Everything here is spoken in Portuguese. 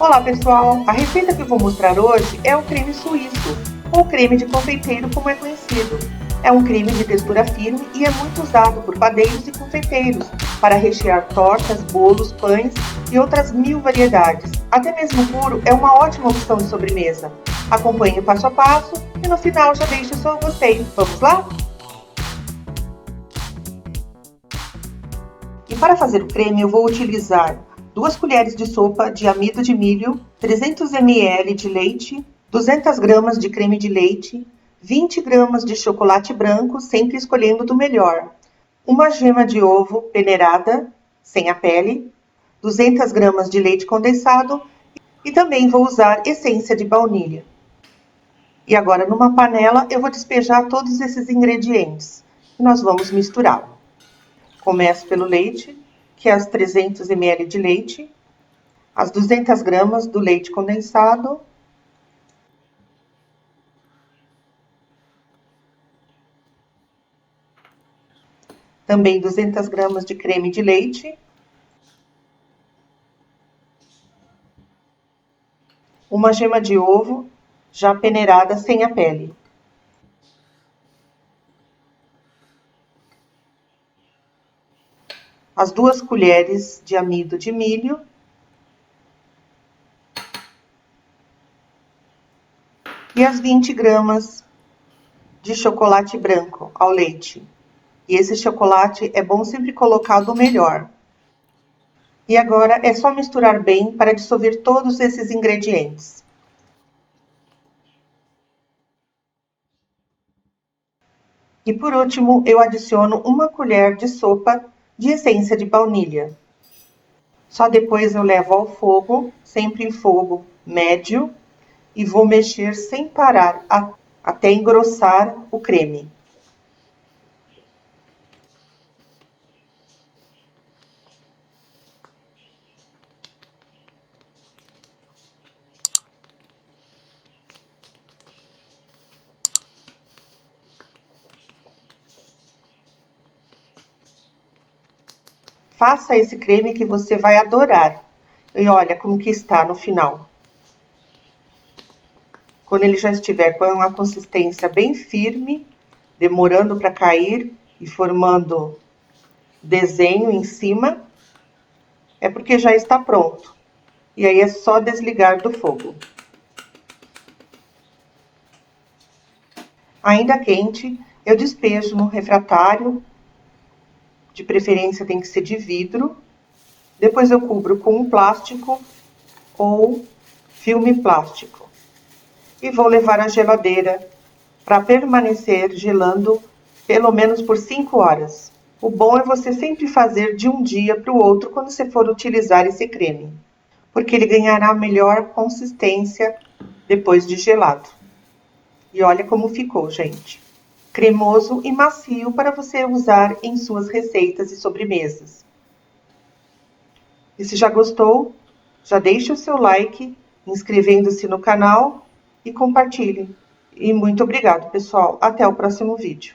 Olá pessoal, a receita que eu vou mostrar hoje é o creme suíço, ou creme de confeiteiro como é conhecido. É um creme de textura firme e é muito usado por padeiros e confeiteiros para rechear tortas, bolos, pães e outras mil variedades. Até mesmo puro é uma ótima opção de sobremesa. Acompanhe passo a passo e no final já deixe o seu gostei. Vamos lá? E para fazer o creme eu vou utilizar 2 colheres de sopa de amido de milho, 300 ml de leite, 200 gramas de creme de leite, 20 gramas de chocolate branco, sempre escolhendo do melhor, uma gema de ovo peneirada, sem a pele, 200 gramas de leite condensado e também vou usar essência de baunilha. E agora numa panela eu vou despejar todos esses ingredientes e nós vamos misturá-lo. Começo pelo leite, que é as 300 ml de leite, as 200 gramas do leite condensado, também 200 gramas de creme de leite, uma gema de ovo já peneirada sem a pele, as 2 colheres de amido de milho, e as 20 gramas de chocolate branco ao leite. E esse chocolate é bom sempre colocar do melhor. E agora é só misturar bem para dissolver todos esses ingredientes. E por último, eu adiciono uma colher de sopa de essência de baunilha. Só depois eu levo ao fogo, sempre em fogo médio, e vou mexer sem parar até engrossar o creme. Faça esse creme que você vai adorar. E olha como que está no final. Quando ele já estiver com uma consistência bem firme, demorando para cair e formando desenho em cima, é porque já está pronto. E aí é só desligar do fogo. Ainda quente, eu despejo no refratário, de preferência tem que ser de vidro. Depois eu cubro com um plástico ou filme plástico. E vou levar à geladeira para permanecer gelando pelo menos por 5 horas. O bom é você sempre fazer de um dia para o outro quando você for utilizar esse creme, porque ele ganhará melhor consistência depois de gelado. E olha como ficou, gente. Cremoso e macio para você usar em suas receitas e sobremesas. E se já gostou, já deixe o seu like, inscrevendo-se no canal e compartilhe. E muito obrigado, pessoal. Até o próximo vídeo.